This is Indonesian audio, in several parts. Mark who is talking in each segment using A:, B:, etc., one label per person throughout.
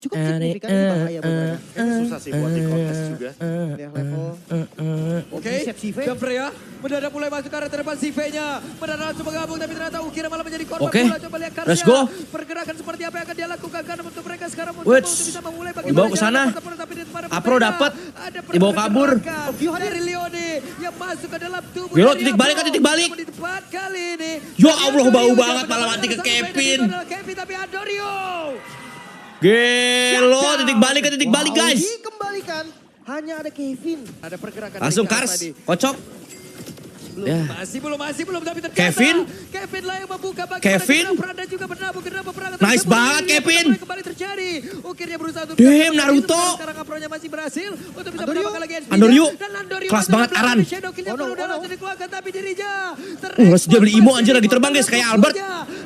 A: Cukup signifikan ini bahaya benar.
B: Kayaknya susah sih buat di kontes juga.
A: Lihat level.
C: Oke, Jeffrey ya. Mendadak mulai masuk ke arah terdepan si V-nya. Mendadak langsung bergabung tapi ternyata Ukira malah menjadi korban.
D: Oke,
C: pula. Coba lihat
D: let's go.
C: Pergerakan seperti apa yang akan dia lakukan karena untuk mereka sekarang untuk
D: Wits,
C: bisa memulai
D: dibawa ke sana. Apro dapat, dibawa kabur.
C: Dari Leone yang masuk ke dalam tubuh.
D: Gelo, titik balik kan, titik balik.
C: Di tempat kali ini.
D: Ya Allah, bau banget malah mati ke Kevin.
C: Kevin tapi Andorio.
D: Gelo, titik balik guys.
A: Dikembalikan. Hanya ada Kevin.
C: Ada pergerakan
D: Langsung
C: dari
D: Kars,
C: tadi.
D: kocok.
C: Belum,
D: Ya.
C: masih belum tapi ternyata
D: Kevin
C: lah yang membuka bagi
D: Kevin.
C: Prada juga benar peperangan
D: Nice banget, Kevin.
C: Kembali terjadi. Ukirnya berusaha untuk
D: Damn, Naruto.
C: Sekarang Apronya masih berhasil untuk bisa
A: Andorio.
C: mendapatkan lagi SP-nya.
D: Andorio.
C: Dan Andorio
D: Kelas
C: masih
D: banget,
C: belakang.
D: Aran.
C: Shadow Kill-nya
A: Oh no,
C: udah
A: oh no.
C: langsung dikeluarkan tapi dirinya
D: dia beli imo anjir lagi terbang guys kayak Albert.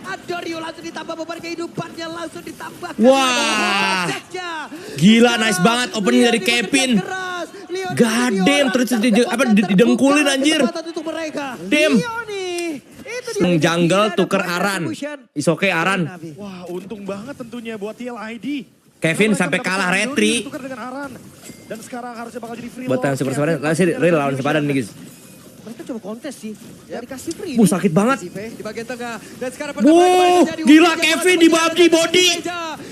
C: Andorio langsung ditambah beban kehidupannya langsung ditambahkan.
D: Wah. Gila, nice banget opening dari Kevin. God damn, terus didengkulin anjir. Damn. Seneng jungle tuker Aran. Is okay Aran.
B: Wah, untung banget tentunya buat TLID.
D: Kevin
B: Mereka
D: sampai
B: mendapatkan
D: kalah
B: Andorio
D: retri.
B: ditukar dengan Aran. Dan sekarang harusnya bakal jadi free
D: Buat yang super sepadan, langsung real lawan sepadan nih guys.
A: Mereka coba kontes sih. Ya dikasih free.
D: Sakit banget.
C: Di bagian tengah dan sekarang
D: Wow, gila Kevin di babi body.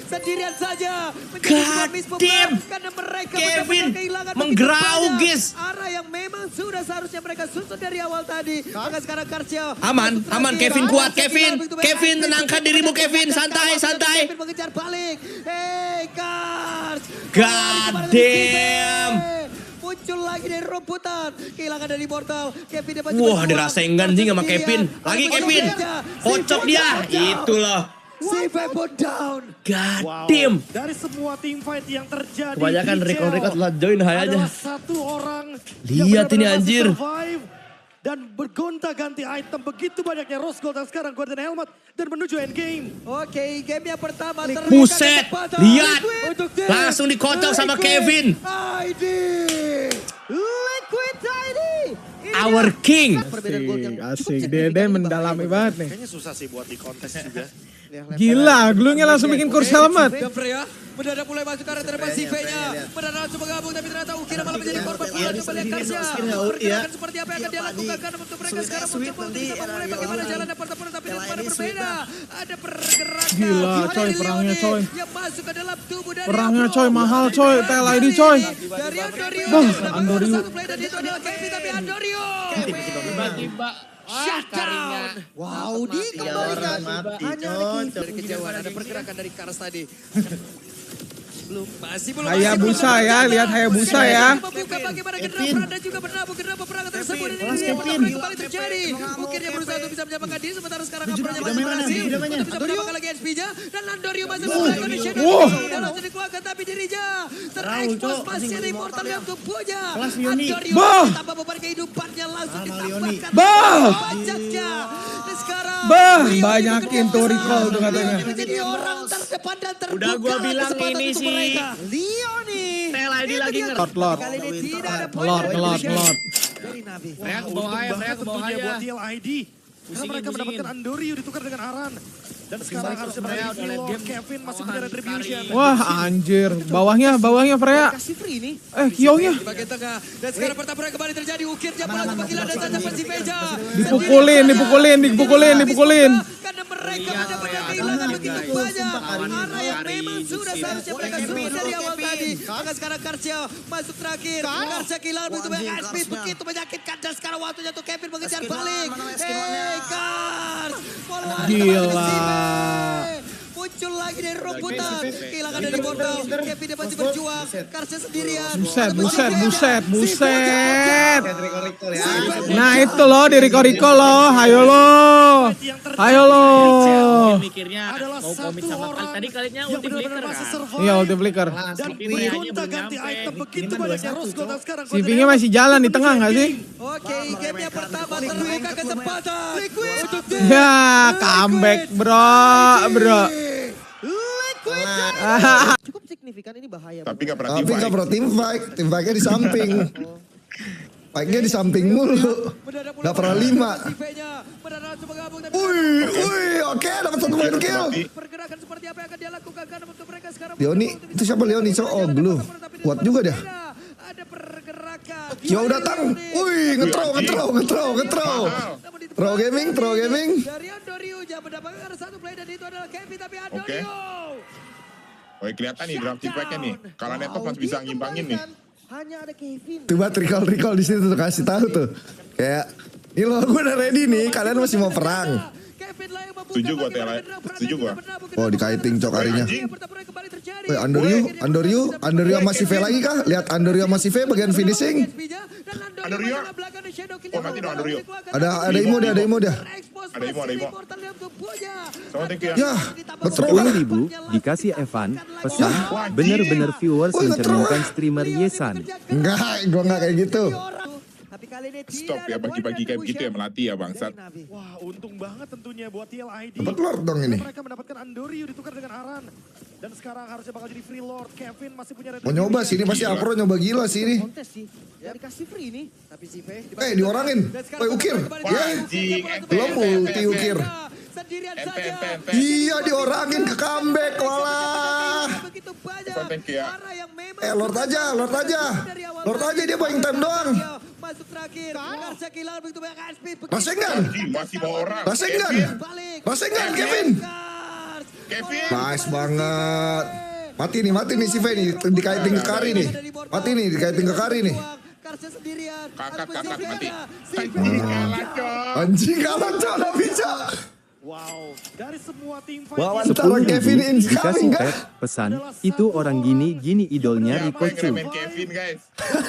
C: sendirian saja.
D: God damn.
C: Karena mereka
D: Kevin
C: kehilangan
D: menggerau guys.
C: arah yang memang sudah seharusnya mereka susun dari awal tadi. Maka sekarang Karsia
D: Aman Kevin kuat Kevin. Kevin tenangkan dirimu Kevin, santai.
C: Kevin mengejar balik. Hey Kars.
D: God damn.
C: Muncul lagi dari rumputan. Kehilangan dari Mortal. Kevin dapat
D: Wah, dirasain ganjing sama Kevin. Lagi Kevin. Kocok dia. Itu loh.
C: Si pun down.
D: God
B: Wow.
D: damn.
B: Dari semua team fight yang terjadi.
D: Kebanyakan
B: Hijau
D: record lah join hai aja.
B: adalah satu orang yang
D: Lihat ini
B: benar-benar
D: anjir.
B: masih survive. Dan bergonta-ganti item begitu banyaknya Rose Gold dan sekarang Golden Helmet dan menuju endgame.
C: Oke, game yang pertama
D: Buset, lihat.
C: Untuk tim.
D: Langsung dikocok sama Kevin.
C: ID. Liquid ID. Ini
D: Our king.
A: Perbedaan gol yang
E: Asik, Dede mendalami banget nih.
B: Kayaknya susah sih buat di kontes juga.
E: Gila, glue-nya langsung bikin kursi helmet.
C: Jeffrey ya, mendadak mulai masuk ke arah terdepan si V-nya. Mendadak langsung bergabung tapi ternyata Ukira malah menjadi korban pula. Coba lihat Karsia. Pergerakan seperti apa yang akan dia lakukan karena untuk mereka sekarang mencoba untuk bisa memulai bagaimana jalan dan pertempuran tapi pada berbeda. Ada pergerakan.
E: Gila, coy,
C: dari
E: perangnya,
C: Leone
E: coy.
C: Yang masuk ke dalam tubuh dari
E: Perangnya,
C: Apro.
E: coy, mahal, coy. TLID, coy.
C: Dari Andorio.
E: Bah,
C: Mendapat
E: Andorio.
C: satu play dan itu adalah Kevin tapi Andorio.
F: Tiba-tiba.
C: Shutdown.
A: Wow, dikembalikan. Hanya ada Kevin.
C: Dari kejauhan ada pergerakan dari Kars tadi. belum.
E: Hayabusa ya, lihat Hayabusa ya.
C: Membuka bagaimana general Prada juga bernabung general peperangan tersebut ini kembali terjadi. Mungkin dia berusaha untuk bisa menyamakan diri sementara sekarang Apronya masih berhasil untuk bisa mendapatkan lagi SP-nya dan Andorio masih menggunakan Shadow dan langsung dikeluarkan tapi dirinya terekspos masih ada immortal yang tubuhnya. Andorio tambah beban kehidupannya langsung ditambahkan pajaknya. Dan sekarang
E: Banyakin tuh recall tuh katanya.
C: menjadi orang terdepan dan terbuka.
F: Udah gua bilang ini sih.
C: Leo nih.
F: TLID lagi
E: Lord.
C: Kali ini tidak ada poin
E: Ngelot.
C: dari Navi.
F: Freya ke bawah aja, Freya ke bawah
B: Tentunya
F: aja.
B: buat TLID. Karena mereka mendapatkan Andorio ditukar dengan Aran. Dan sekarang harusnya
F: Freya
B: berada
F: udah
B: di
F: late
B: Lord.
F: game.
B: Kevin masih punya retribution.
E: Wah, anjir. Bawahnya Freya.
A: Kasih free nih.
E: Kionya.
C: Di bagian tengah. Dan sekarang pertempuran kembali terjadi. Ukirnya pulang ke gila dan saja versi Veja.
E: Dipukulin.
C: Karena mereka benar-benar kehilangan begitu banyak. Arah yang memang sudah seharusnya mereka susun dari awal tadi. Maka sekarang Karsia masuk terakhir. Karsia kehilangan begitu banyak SP. Begitu menyakitkan. Dan sekarang waktunya untuk Kevin mengejar balik. Hey Kars.
E: Gila.
C: Muncul lagi dari rumputan. Kehilangan dari Mortal. Kevin dia masih berjuang. Karsia sendirian.
E: Buset. Nah itu loh di Riko loh. Ayo lo.
F: Mikirnya
B: Adalah
F: mau komit
B: satu
F: sama
B: orang
F: tadi kalinya
B: yang
F: ulti
B: benar-benar
F: flicker
B: masih
F: kan.
B: survive.
E: Iya ulti flicker.
B: Dan
F: Freya-nya belum
B: gonta-ganti
F: nyampe.
B: item begitu banyaknya Rose Gold dan sekarang
E: Si Vinge masih jalan di tengah gak sih?
C: Oke, game yang pertama terbuka kesempatan. Untuk
E: Ya, comeback bro.
A: Cukup signifikan ini bahaya.
G: Tapi nggak pernah
H: Tapi nggak pernah tim fight, tim fightnya di samping.
G: Spike-nya di samping mulu. Gak pernah 5. Wih, oke, dapat 1 point kill.
C: Pergerakan seperti apa yang akan dia lakukan karena untuk mereka sekarang.
G: Leoni, itu siapa Leoni? Oh, Glue. Kuat juga dia.
C: Ada pergerakan.
G: Yo datang. Wih, ngetrow. Throw gaming.
C: Dari Andorio jangan mendapatkan satu play dan itu adalah Kevin tapi Andorio.
H: Oke. Oh, kelihatan nih drafting back-nya nih. Kalau Neto masih bisa ngimbangin nih.
A: Hanya ada Kevin.
G: Coba recall di situ tuh kasih tahu tuh. Kayak, ini loh gue udah ready nih, kalian masih mau perang.
H: Setuju gua Tela. Setuju gua.
G: Oh, dikaiting cok harinya. Weh, Andorio sama Sive lagi kah? Lihat Andorio sama Sive bagian finishing.
H: Andorio. Oh, mati dong Andorio.
G: Ada Imo dia.
H: Ada Imo. Sama thank you ya.
G: Ya, betul.
I: 10.000 dikasih Evan, pesan bener-bener viewers mencerminkan streamer Yesan.
G: Enggak, gua enggak kayak gitu.
A: Tapi kali ini
H: Stop ya bagi-bagi kayak begitu ya melatih ya bangsat.
B: Wah, untung banget tentunya buat TLID.
G: Dapat Lord dong ini.
B: Mereka mendapatkan Andorio ditukar dengan Aran. Dan sekarang harusnya bakal jadi free Lord. Kevin masih punya red.
G: Mau nyoba sini pasti Apro nyoba gila sih ini.
A: kontes sih. Ya dikasih free nih. Tapi si V
G: Diorangin. Woi, Ukir. Ya,
H: Anjing,
G: belum ulti Ukir.
C: Sendirian
H: MP.
C: saja.
G: Iya, diorangin ke comeback walah.
C: Begitu banyak.
H: Thank you ya.
C: Arah yang memang
G: Lord aja dia buying time doang.
C: masuk terakhir. Karsa kehilangan begitu banyak HP.
G: Rasengan.
H: Anjing, masih bawa orang.
G: Rasengan.
C: Balik.
G: Rasengan Kevin.
H: Kevin.
G: Nice banget. Mati nih si V nih dikaiting ke Kari nih. Mati nih dikaiting ke Kari nih.
C: Karsa sendirian.
H: Kakak mati.
G: Anjing kalah cok, gak bisa.
B: Wow, dari semua tim fight.
G: Wah, antara Kevin ini
I: Dikasih
G: incoming
I: Pep,
G: gak?
I: pesan itu orang gini idolnya
H: Siapa
I: Rico
H: yang
I: Chu.
H: ngeremen Kevin guys?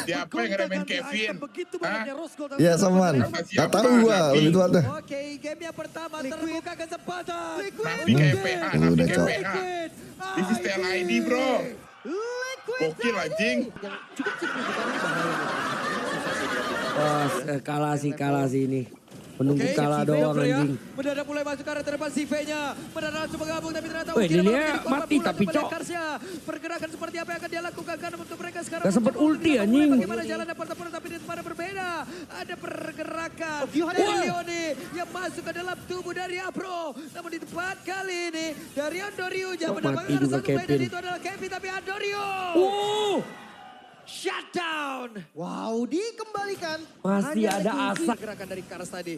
H: Siapa yang ngeremen Kevin?
B: Begitu
H: Hah?
B: banyaknya Rose Gold.
G: Ya saman. Gak tahu gua lebih tua tuh.
C: Oke, game yang pertama terbuka kesempatan.
H: Nafi KPH, Nafi
G: Udah, Cok.
H: KPH. This is TLID bro. Gokil anjing.
J: Kalah sih ini. Menunggu kalah doang anjing.
C: Mendadak mulai masuk ke arah terdepan si V-nya. Mendadak langsung bergabung tapi ternyata
J: Wih, ini dia mati tapi cok.
C: Pergerakan seperti apa yang akan dia lakukan karena untuk mereka sekarang.
J: Gak sempet ulti anjing.
C: Bagaimana jalan pertempuran tapi di tempat berbeda. Ada pergerakan dari Leoni yang masuk ke dalam tubuh dari Apro. Namun di tempat kali ini dari Andorio jangan mendapatkan
J: juga
C: satu play dan
J: Kevin.
C: itu adalah Kevin tapi Andorio. Shutdown.
A: Wow, dikembalikan.
J: Masih
A: Hanya
J: ada
A: Kevin.
J: asap.
C: Gerakan dari Kars tadi.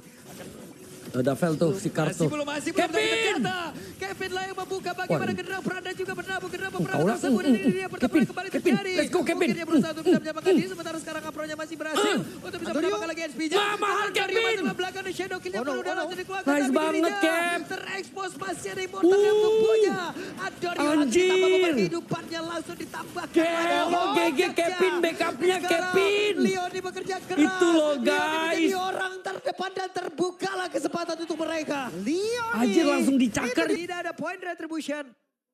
J: Udah fail tuh si Kartu.
C: Masih belum
J: Kevin!
C: ternyata. Kevin lah yang membuka bagaimana general Prada juga bernabung perang
J: Kaulah.
C: tersebut. Dan ini dia pertempuran
J: Kevin,
C: kembali
J: Kevin,
C: terjadi.
J: let's go, Kevin.
C: Mungkin dia berusaha untuk bisa menyamakan diri sementara sekarang Apronya masih berhasil untuk bisa mendapatkan lagi SP-nya.
J: Mahal, Kevin!
C: Masuk ke belakang di Shadow Kill yang baru dan langsung dikeluarkan.
J: Nice
C: Tapi
J: banget,
C: dirinya
J: Kev.
C: terekspos masih ada Immortal yang tubuhnya. Andorio langsung
J: Anjir.
C: ditambah beban kehidupannya langsung ditambahkan.
J: Gelo, GG Kevin, backupnya Kevin.
C: Leoni bekerja keras.
J: Itu loh,
C: Leoni
J: guys.
C: menjadi orang terdepan dan terbukalah kesempatan untuk mereka. Leoni.
J: Anjir langsung dicakar.
C: Tidak ada point retribution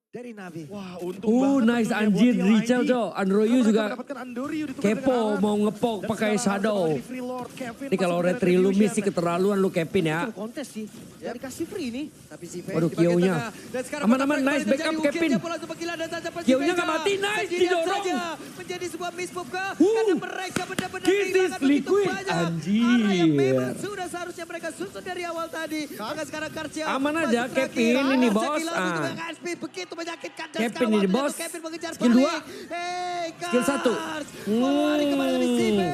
C: dari Navi.
B: Wah, untung banget
J: Nice
B: tentunya
J: anjir
B: buat
J: Richel
B: TLID.
J: cok. Androyu
B: Mereka
J: juga
B: mendapatkan Andorio ditukar
J: kepo
B: dengan Aran.
J: mau ngepok
B: Dan
J: pakai
B: sekarang
J: shadow.
B: harusnya bakal jadi free Lord. Kevin
J: Ini kalau
B: masih punya
J: retri lu miss
B: retribution.
J: sih keterlaluan lu Kevin ya.
A: Coba kontes sih. Ya dikasih free nih.
C: Tapi si
J: Waduh, Kio-nya. Aman-aman, nice backup, Kevin. Kio-nya nggak mati, nice, didorong.
C: Menjadi sebuah miss move kah?
J: Wuh.
C: Karena mereka benar-benar
J: Kiss
C: kehilangan
J: is
C: begitu
J: liquid.
C: banyak.
J: Anjir.
C: Arah yang memang sudah seharusnya mereka susun dari awal tadi. Maka sekarang Karcia
J: Aman
C: masuk
J: aja,
C: terakhir.
J: Kevin ini,
C: Karcia
J: bos.
C: kehilangan begitu
J: Ah.
C: banyak HP, begitu menyakitkan. Dan
J: Kevin
C: sekarang
J: ini,
C: waktunya
J: bos.
C: untuk Kevin mengejar
J: Skill
C: balik.
J: 2.
C: Hey,
J: Skill 1.
C: Lari kemana dari Sive?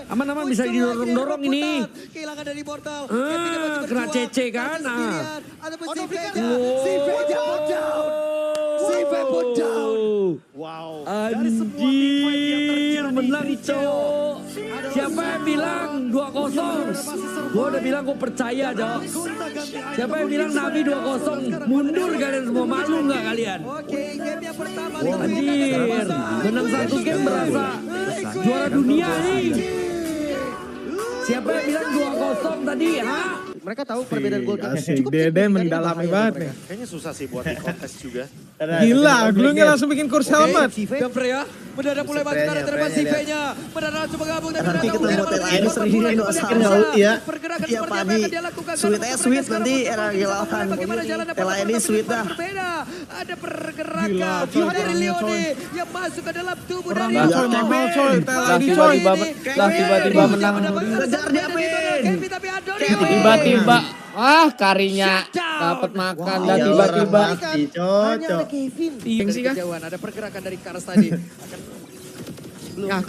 J: Aman-aman bisa
C: Muncul lagi
J: didorong-dorong
C: dari
J: ini.
C: rebutan. Kehilangan dari Mortal.
J: Ah,
C: Kevin yang masih
J: kena
C: berjuang.
J: CC kan?
C: Karcia sendirian. Ataupun si V-nya.
J: Wow.
C: Si V-nya put down. Si V put down.
B: Wow. Dari semua tim fight yang
J: Anjir,
B: terjadi,
J: menang
B: Richel
J: cok. Siapa yang bilang 2-0? Gua udah bilang gua percaya cok. Siapa yang bilang Navi 2-0? Mundur kalian semua, malu nggak kalian?
C: Oke, game yang pertama.
J: Anjir, menang satu game berasa juara dunia nih. Siapa yang bilang 2-0 tadi? Hah?
A: Mereka tahu perbedaan gol dan
E: Asik, Dede mendalami banget nih.
B: Kayaknya susah sih buat di kontes juga.
E: Gila, Glue-nya langsung bikin kursi helmet.
A: Si V
C: Gamper ya. Mendadak mulai masuk ke depan si V-nya. Mendadak langsung menggabung dan
A: Nanti
C: mendadak
A: ketemu
C: mulai
A: TLA ini sering
C: melakukan
A: kena ulti ya.
C: pergerakan
A: Iya,
C: seperti
A: Pak
C: apa
A: Adi.
C: yang akan dia lakukan.
A: Sweet-nya sweet nanti era gilauan.
C: Bagaimana jalan
A: TLA ini sweet dah.
C: berbeda. Ada pergerakan dari Leone yang masuk ke dalam tubuh dari
J: Tiba-tiba menang.
A: Kejar dia, Pin.
J: Tiba-tiba karinya dapat makan dan tiba-tiba
A: Cocok.
C: Dari kejauhan ada pergerakan dari Kars tadi.
E: Saya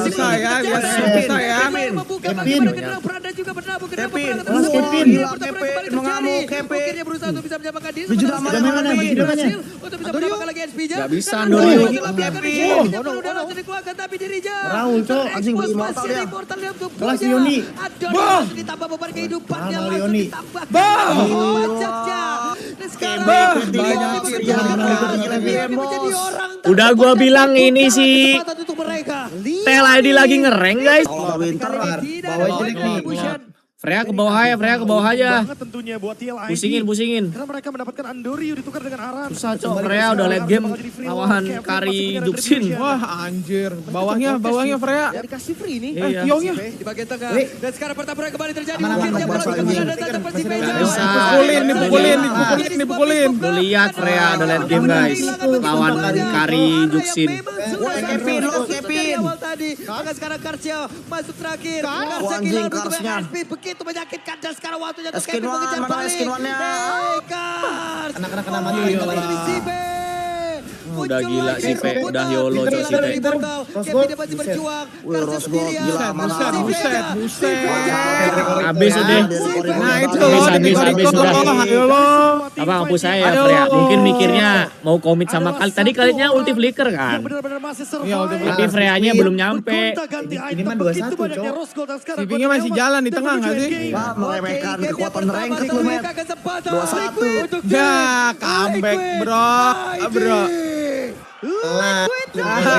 E: bisa ya, lihat bisa ya.
C: Membuka bagaimana General Prada juga bernabuh. General Prada terus
A: Kevin.
C: mengamuk. Akhirnya berusaha untuk bisa menyamakan diri.
A: Biju damai mana? Biju damanya.
C: Untuk bisa menyamakan lagi SPJ.
F: Gak bisa, Andorio.
C: Udah langsung dikeluarkan tapi dirinya.
A: Raul, Cok. Anjing beli
C: Masih
A: immortal dia.
C: immortal dalam tubuhnya.
A: Kelas Yoni.
C: Bang! Ditambah beban kehidupannya
A: Bang,
C: langsung
A: Yoni.
C: ditambah.
E: Bang!
C: Wajahnya. Dan sekarang
E: Bang!
C: banyak menjadi orang
F: Udah gua bilang ini sih
C: kesempatan untuk mereka.
F: TLA lagi ngereng guys.
A: Winter bawa jelek nih.
F: Freya ke bawah aja, Freya ke bawah aja.
B: Banget tentunya buat TLA.
F: Pusingin.
B: Karena mereka mendapatkan Andorio ditukar dengan Aran.
F: Susah cok, Freya udah late game lawan Kari Juksin.
E: Wah anjir, bawahnya Freya.
A: Ya dikasih free nih.
F: Iya.
E: Yongnya.
C: di bagian tengah. Dan sekarang pertempuran kembali terjadi. Mungkin dia
A: Bang,
C: melalui
A: Bang,
C: kemenangan dan tetap Persib
F: Gak bisa.
E: Dipukulin.
F: Lu lihat Freya udah late game guys. Lawan Kari Juksin.
A: Kevin, lo Kevin.
C: Maka sekarang Karsya masuk terakhir. Karsya
A: anjing,
C: kehilangan untuk
A: Karsnya.
C: SP. Begitu menyakitkan dan sekarang waktunya untuk
A: Skin
C: Kevin
A: one,
C: mengejar
A: mana
C: balik.
A: skin one-nya?
C: Kars.
A: Anak-anak kena mati.
C: Kembali dari Sipe.
F: Udah
C: Muncul
F: gila
C: lagi
F: Sipe,
C: Kevin.
F: udah YOLO
C: Kevin
F: cok
C: hilang dari
F: Sipe.
C: portal. Kevin dia masih berjuang.
A: Wih,
C: Karsya
A: Rose Gold,
C: sendirian.
A: gila,
E: Buset.
F: Habis udah.
E: Nah itu loh,
F: Habis udah.
E: ayo lo.
F: Apa ngapus saya ya Freya? Mungkin mikirnya mau komit sama Kali. Tadi Kalinya ulti flicker kan.
B: Benar-benar masih
E: Iya, ulti
B: survive.
F: Tapi Freya-nya belum nyampe.
B: Gonta-ganti
A: Ini
B: item
A: mah
B: begitu
A: 21,
B: banyaknya
A: Cok.
B: Rose Gold dan sekarang
E: Sipingnya masih
B: Golden
E: jalan di
B: Helmet
E: tengah
B: dan
E: nggak
B: menuju
E: sih?
B: endgame.
A: Wah, meremehkan kekuatan rank lu, Matt. 21.
E: Ya, comeback bro.